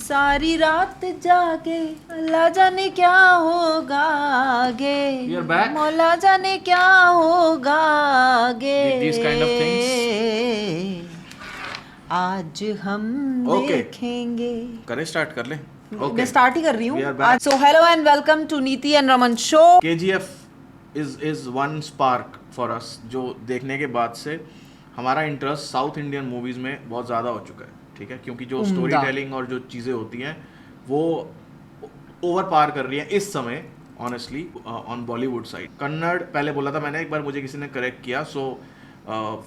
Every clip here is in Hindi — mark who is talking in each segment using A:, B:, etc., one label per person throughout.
A: सारी रात जागे, अल्लाह जाने क्या होगा आगे,
B: You're back?
A: मौला जाने क्या होगा आगे।
B: These kind of things.
A: आज हम
B: Okay.
A: देखेंगे।
B: करें स्टार्ट कर लें।
A: मैं स्टार्ट ही कर रही
B: We are
A: हूँ।
B: back.
A: So hello and welcome to Niti and Raman show.
B: KGF is one spark for us, जो देखने के बाद से हमारा इंटरेस्ट साउथ इंडियन मूवीज में बहुत ज़्यादा हो चुका है, ठीक है, क्योंकि जो स्टोरी टेलिंग और जो चीज़ें होती हैं वो ओवर पार कर रही हैं इस समय honestly on Bollywood side. Kannada पहले बोला था मैंने, एक बार मुझे किसी ने करेक्ट किया, सो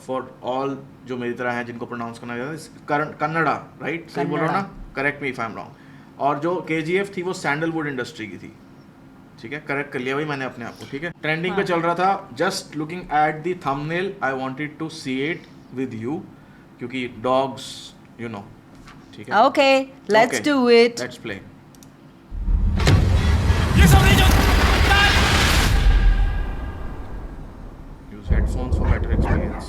B: फॉर ऑल जो मेरी तरह हैं जिनको प्रोनाउंस करना चाहता है, कन्नड़ा, राइट? सही बोल रहा हूँ ना? Correct me if I am wrong. और जो KGF थी वो सैंडलवुड इंडस्ट्री की थी, ठीक है, करेक्ट कर लिया भाई मैंने अपने आप को, ठीक है। ट्रेंडिंग पे चल रहा था, just looking at the thumbnail I wanted to see it with you, क्योंकि डॉग्स यू नो, ठीक है।
A: Okay, let's do it.
B: Let's play. Use headphones for better experience.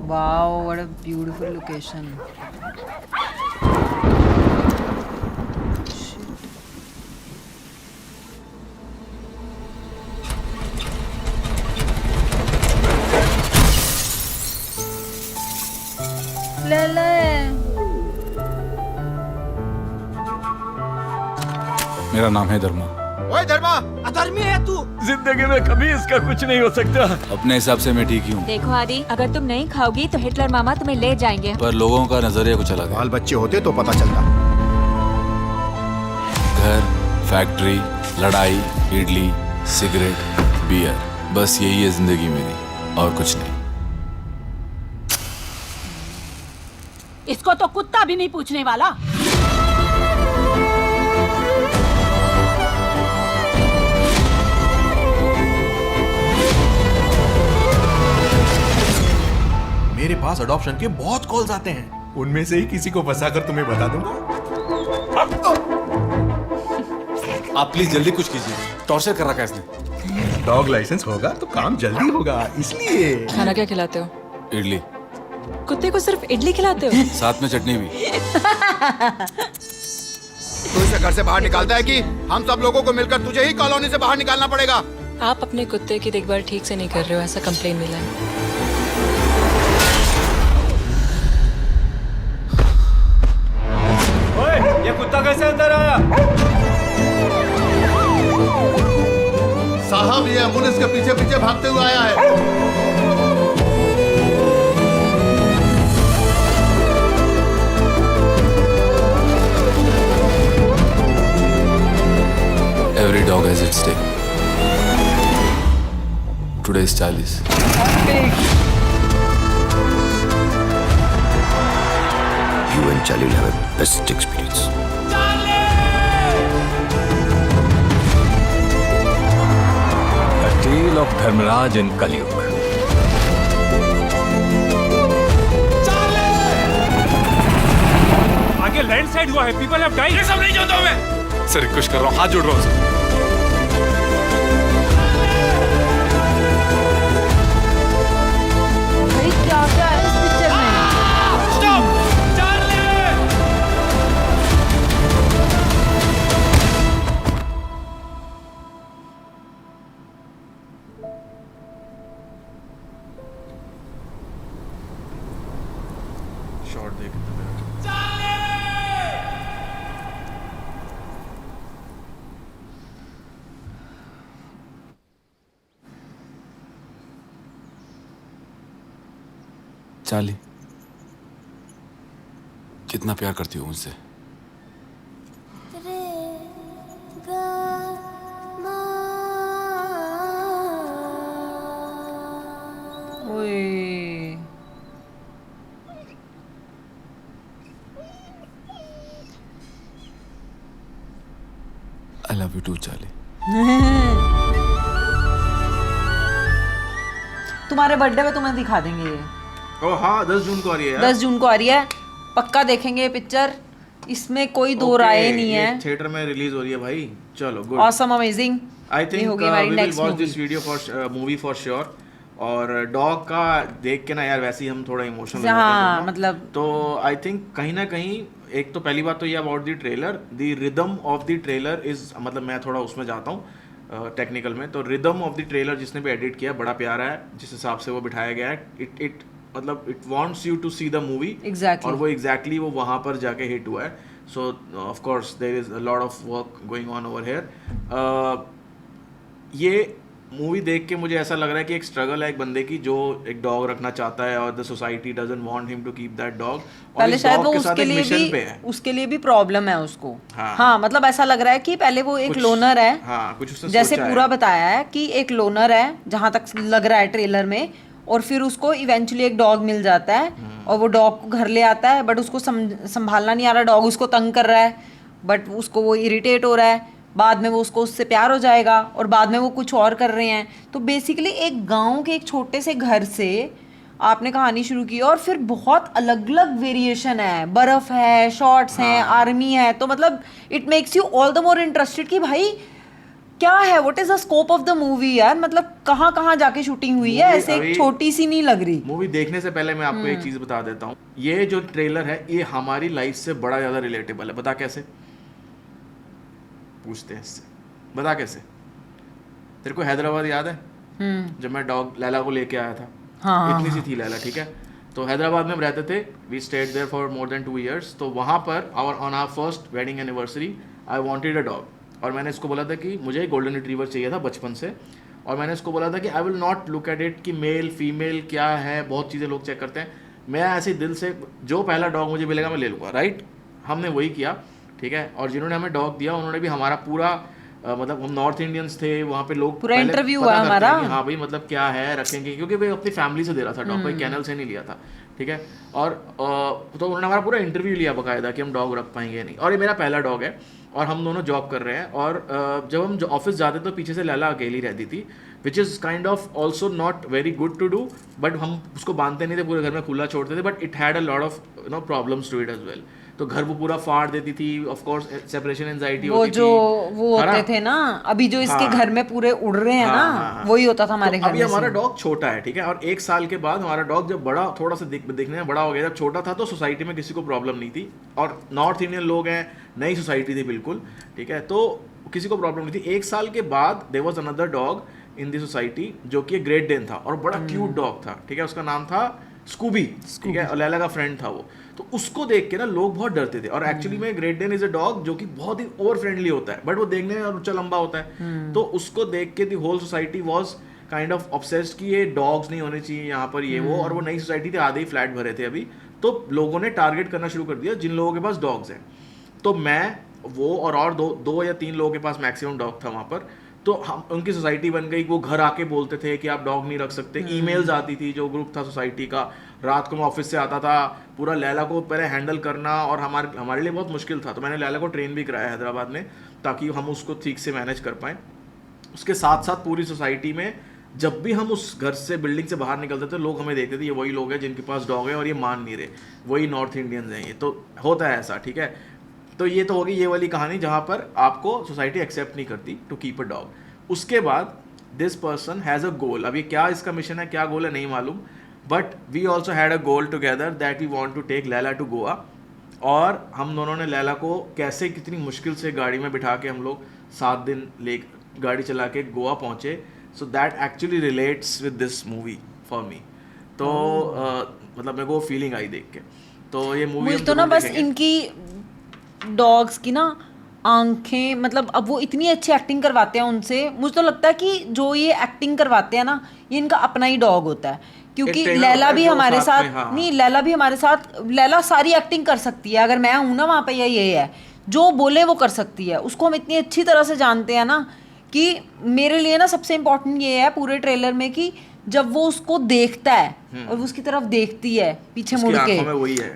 A: Wow, what a beautiful location.
C: मेरा नाम है धर्मा।
D: ओए धर्मा, अधर्मी है तू।
C: जिंदगी में कभी इसका कुछ नहीं हो सकता। अपने हिसाब से मैं ठीक ही हूँ।
E: देखो आदि, अगर तुम नहीं खाओगी तो हिटलर मामा तुम्हें ले जाएंगे।
C: पर लोगों का नजरिया कुछ अलग है।
D: बाल बच्चे होते तो पता चलता।
C: घर, फैक्ट्री, लड़ाई, इडली, सिगरेट, बियर, बस यही है जिंदगी मेरी, और कुछ नहीं।
E: इसको तो कुत्ता भी नहीं पूछने वाला।
F: मेरे पास अडॉप्शन के बहुत कॉल्स आते हैं, उनमें से ही किसी को फंसाकर तुम्हें बता दूंगा।
C: आप प्लीज जल्दी कुछ कीजिए, टॉर्चर कर रखा है इसने।
F: डॉग लाइसेंस होगा तो काम जल्दी होगा, इसलिए।
E: खाना क्या खिलाते हो?
C: इडली,
E: कुत्ते को सिर्फ इडली खिलाते हो?
C: साथ में चटनी भी।
D: तू इसे घर से बाहर निकालता है कि हम सब लोगों को मिलकर तुझे ही कॉलोनी से बाहर निकालना पड़ेगा?
G: आप अपने कुत्ते की देखभाल ठीक से नहीं कर रहे हो, ऐसा कंप्लेन मिला है।
F: ओए, ये कुत्ता कैसे अंदर आया?
D: साहब, ये एम्बुलेंस के पीछे पीछे भागते हुए आया है।
C: Every dog has its day. Today is Charlie's.
D: You and Charlie will have a best experience.
H: The tale of Dharmaraj in Kaliyug.
I: आगे लैंडस्लाइड हुआ है, पीपल हैव डाइड। ये सब नहीं जानता हूं मैं।
C: सर रिक्वेस्ट कर रहा हूँ, हाथ जोड़ रहा हूँ।
A: भाई क्या क्या है इस पिक्चर में?
I: Stop Charlie.
B: शॉट देख।
C: चार्ली, कितना प्यार करती हो मुझसे?
A: ओए,
C: I love you too Charlie.
A: तुम्हारे बर्थडे पे तुम्हें दिखा देंगे ये।
B: ओ हाँ, 10 जून को आ रही है यार।
A: 10 जून को आ रही है, पक्का देखेंगे ये पिक्चर, इसमें कोई दो राय नहीं है।
B: थिएटर में रिलीज हो रही है भाई, चलो good,
A: awesome, amazing.
B: I think
A: होगी हमारी
B: we will
A: next
B: watch
A: movie।
B: This video for movie for sure. और डॉग का देख के ना यार वैसे ही हम थोड़ा इमोशनल
A: हाँ, मतलब
B: तो आई थिंक कहीं ना कहीं एक तो पहली बात तो ये about the trailer, the rhythm of the trailer is, मतलब मैं थोड़ा उसमें जाता हूँ टेक्निकल में, तो रिदम ऑफ द ट्रेलर जिसने भी एडिट किया बड़ा प्यारा है, जिस हिसाब से वो बिठाया गया है, इट मतलब it wants you to see the movie
A: Exactly.
B: और वो एग्जैक्टली वो वहाँ पर जाके हिट हुआ है. So of course there is a lot of work going on over here. ये मूवी देख के मुझे ऐसा लग रहा है कि एक स्ट्रगल है एक बंदे की जो एक डॉग रखना चाहता है और the society doesn't want him to keep that dog, और
A: पहले
B: इस
A: शायद
B: dog
A: वो
B: के साथ
A: उसके
B: एक
A: लिए
B: मिशन पे है.
A: भी उसके लिए भी प्रॉब्लम है उसको.
B: हाँ.
A: हाँ मतलब ऐसा लग रहा है कि पहले वो एक
B: कुछ-
A: लोनर है.
B: हाँ, कुछ उसने
A: जैसे
B: सोचा है.
A: पूरा बताया है कि एक लोनर है जहां तक लग रहा है ट्रेलर में, और फिर उसको इवेंचुअली एक डॉग मिल जाता है और वो डॉग को घर ले आता है, बट उसको संभालना नहीं आ रहा, डॉग उसको तंग कर रहा है, बट उसको वो इरिटेट हो रहा है, बाद में वो उसको उससे प्यार हो जाएगा और बाद में वो कुछ और कर रहे हैं. तो बेसिकली एक गांव के एक छोटे से घर से आपने कहानी शुरू की और फिर बहुत अलग अलग वेरिएशन है, बर्फ है, शॉट्स हैं, आर्मी है, तो मतलब it makes you all the more interested कि भाई क्या है, what is the scope of the movie यार, मतलब कहाँ कहाँ जाके शूटिंग हुई है,
B: Movie
A: ऐसे
B: अभी-
A: एक छोटी सी नहीं लग रही.
B: मूवी देखने से पहले मैं आपको एक चीज बता देता हूँ, ये जो ट्रेलर है ये हमारी लाइफ से बड़ा ज्यादा रिलेटेबल है. बता कैसे? पूछते हैं इससे, बता कैसे? तेरे को हैदराबाद याद है जब मैं डॉग लैला को लेके आया था?
A: हाँ.
B: इतनी सी थी लैला, ठीक है. तो हैदराबाद में हम रहते थे, we stayed there for more than 2 years. तो वहाँ पर on our first wedding anniversary I wanted a dog, और मैंने इसको बोला था कि मुझे गोल्डन रिट्रीवर चाहिए था बचपन से, और मैंने इसको बोला था कि I will not look at it कि मेल फीमेल क्या है, बहुत चीज़ें लोग चेक करते हैं, मैं ऐसे दिल से जो पहला डॉग मुझे मिलेगा मैं ले लूँगा. राइट, हमने वही किया, ठीक है. और जिन्होंने हमें डॉग दिया उन्होंने भी हमारा पूरा मतलब हम नॉर्थ इंडियंस थे, वहाँ पे लोग
A: पूरा
B: पहले
A: इंटरव्यू
B: पता
A: हुआ
B: करते
A: हमारा.
B: हैं कि हाँ भाई मतलब क्या है रखेंगे, क्योंकि भाई अपनी फैमिली से दे रहा था डॉग, कोई कैनल से नहीं लिया था, ठीक है. और तो उन्होंने हमारा पूरा इंटरव्यू लिया बकायदा कि हम डॉग रख पाएंगे या नहीं. और ये मेरा पहला डॉग है और हम दोनों जॉब कर रहे हैं, और जब हम ऑफिस जाते तो पीछे से लैला अकेली रहती थी, which is kind of also not very good to do, but हम उसको बांधते नहीं थे, पूरे घर में खुला छोड़ते थे, but it had a lot of problems to it as well. तो घर वो पूरा फाड़ देती थी, ऑफ कोर्स सेपरेशन एंजाइटी
A: वो
B: होती
A: जो
B: थी,
A: वो
B: है ना?
A: होते थे ना अभी जो इसके
B: हाँ.
A: घर में पूरे उड़ रहे हैं ना,
B: हाँ.
A: वही होता था हमारे
B: तो
A: घर
B: अभी
A: में.
B: हमारा डॉग छोटा है, ठीक है. और 1 साल के बाद हमारा डॉग जब बड़ा थोड़ा सा दिखने में बड़ा हो गया, जब छोटा था तो सोसाइटी में किसी को प्रॉब्लम नहीं थी, और नॉर्थ इंडियन लोग हैं, नई सोसाइटी थी बिल्कुल, ठीक है, तो किसी को प्रॉब्लम नहीं थी. 1 साल के बाद there was another dog in the society जो कि एक ग्रेट डेन था और बड़ा क्यूट डॉग था, ठीक है. उसका नाम था स्कूबी, ठीक है, और लैला का फ्रेंड था वो. तो उसको देख के ना लोग बहुत डरते थे, और एक्चुअली में Great Dane is a dog जो कि बहुत ही ओवर फ्रेंडली होता है, बट वो देखने में ऊंचा लंबा होता है. तो उसको देख के the whole society was kind of obsessed कि ये डॉग्स नहीं होने चाहिए यहाँ पर, ये वो. और वो नई सोसाइटी थी, आधे ही फ्लैट भरे थे अभी, तो लोगों ने टारगेट करना शुरू कर दिया जिन लोगों के पास डॉग्स हैं. तो मैं वो और दो या 3 लोगों के पास मैक्सिमम डॉग था वहाँ पर. तो हम उनकी सोसाइटी बन गई, वो घर आके बोलते थे कि आप डॉग नहीं रख सकते. ईमेल्स आती थी, जो ग्रुप था सोसाइटी का, रात को मैं ऑफिस से आता था, पूरा लैला को पहले हैंडल करना और हमारे लिए बहुत मुश्किल था. तो मैंने लैला को ट्रेन भी कराया हैदराबाद में ताकि हम उसको ठीक से मैनेज कर पाएँ. उसके साथ साथ पूरी सोसाइटी में जब भी हम उस घर से बिल्डिंग से बाहर निकलते थे लोग हमें देखते थे ये वही लोग हैं जिनके पास डॉग है और ये मान नहीं रहे, वही नॉर्थ इंडियंस हैं ये. तो होता है ऐसा, ठीक है. तो ये तो होगी ये वाली कहानी जहाँ पर आपको सोसाइटी एक्सेप्ट नहीं करती टू कीप अ डॉग. उसके बाद दिस पर्सन हैज़ अ गोल. अभी क्या इसका मिशन है, क्या गोल है नहीं मालूम, but we also had a goal together that we want to take Laila to Goa. और हम दोनों ने लैला को कैसे कितनी मुश्किल से गाड़ी में बिठा के हम लोग 7 दिन ले गाड़ी चला के गोवा पहुँचे. So that actually relates with this movie for me. तो मतलब मेरे को फीलिंग आई देख के. तो ये मूवी
A: मुझे तो ना बस इनकी डॉग्स की ना आंखें, मतलब अब वो इतनी अच्छी एक्टिंग करवाते हैं उनसे, मुझे तो लगता है कि जो ये एक्टिंग करवाते हैं ना ये इनका अपना ही डॉग होता है. क्योंकि लैला भी हमारे साथ नहीं, लैला भी हमारे साथ, लैला सारी एक्टिंग कर सकती है. अगर मैं हूँ ना वहाँ पे, ये है जो बोले वो कर सकती है. उसको हम इतनी अच्छी तरह से जानते हैं ना कि मेरे लिए ना सबसे इम्पोर्टेंट ये है पूरे ट्रेलर में कि जब वो उसको देखता है और वो उसकी तरफ देखती है पीछे मुड़ के,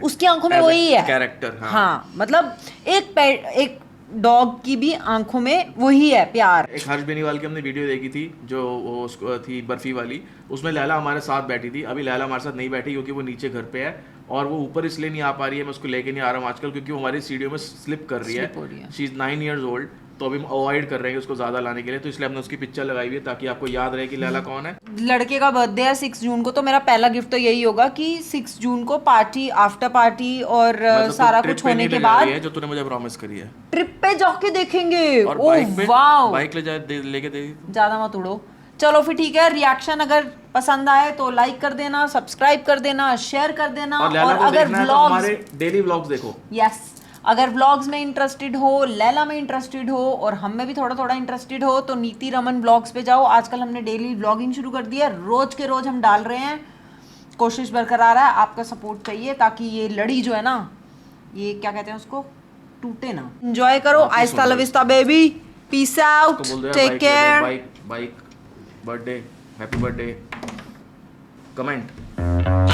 A: उसकी आंखों में वही है
B: कैरेक्टर.
A: हाँ मतलब एक डॉग की भी आंखों में वही है प्यार.
B: एक हर्ष बेनीवाल की हमने वीडियो देखी थी जो वो उसको थी बर्फी वाली, उसमें लैला हमारे साथ बैठी थी. अभी लैला हमारे साथ नहीं बैठी क्योंकि वो नीचे घर पे है और वो ऊपर इसलिए नहीं आ पा रही है, मैं उसको लेके नहीं आ रहा हूँ आजकल क्योंकि वो हमारी सीढ़ियों में स्लिप कर रही है. She is 9 years old. तो अभी हम अवॉइड कर रहे हैं उसको ज़्यादा लाने के लिए, तो इसलिए हमने उसकी पिक्चर लगाई हुई है ताकि आपको याद रहे कि लैला कौन है।
A: लड़के का बर्थडे है 6 जून को, तो मेरा पहला गिफ्ट तो यही होगा कि 6 जून को पार्टी, आफ्टर पार्टी और
B: मतलब
A: सारा
B: ट्रिप
A: कुछ
B: पे
A: होने
B: नहीं
A: के
B: ले जा रही
A: बाद
B: है जो तूने मुझे प्रॉमिस करी है,
A: ट्रिप पे जाके देखेंगे।
B: और
A: ओह
B: बाइक पे
A: वाओ,
B: बाइक ले जा लेके दे।
A: ज्यादा मत उड़ो। चलो फिर ठीक है, रिएक्शन अगर पसंद आए तो लाइक कर देना, सब्सक्राइब कर देना, शेयर कर देना,
B: और लैला
A: और
B: को
A: अगर
B: देखना है तो
A: व्लॉग्स,
B: हमारे डेली व्लॉग्स देखो।
A: यस, अगर व्लॉग्स में इंटरेस्टेड हो, लैला में इंटरेस्टेड हो और हम में भी थोड़ा थोड़ा इंटरेस्टेड हो तो नीति रमन व्लॉग्स पे जाओ। आजकल हमने डेली व्लॉगिंग शुरू कर दी है, रोज के रोज हम डाल रहे हैं, कोशिश बरकरार है, आपका सपोर्ट चाहिए ताकि ये लड़ी जो है ना, ये क्या कहते हैं उसको, टूटे ना। एंजॉय करो, आहिस्ता लविस्ता बेबी, पीस आउट,
B: तो बोल दो यार,
A: take care.
B: Bike birthday, happy birthday, comment.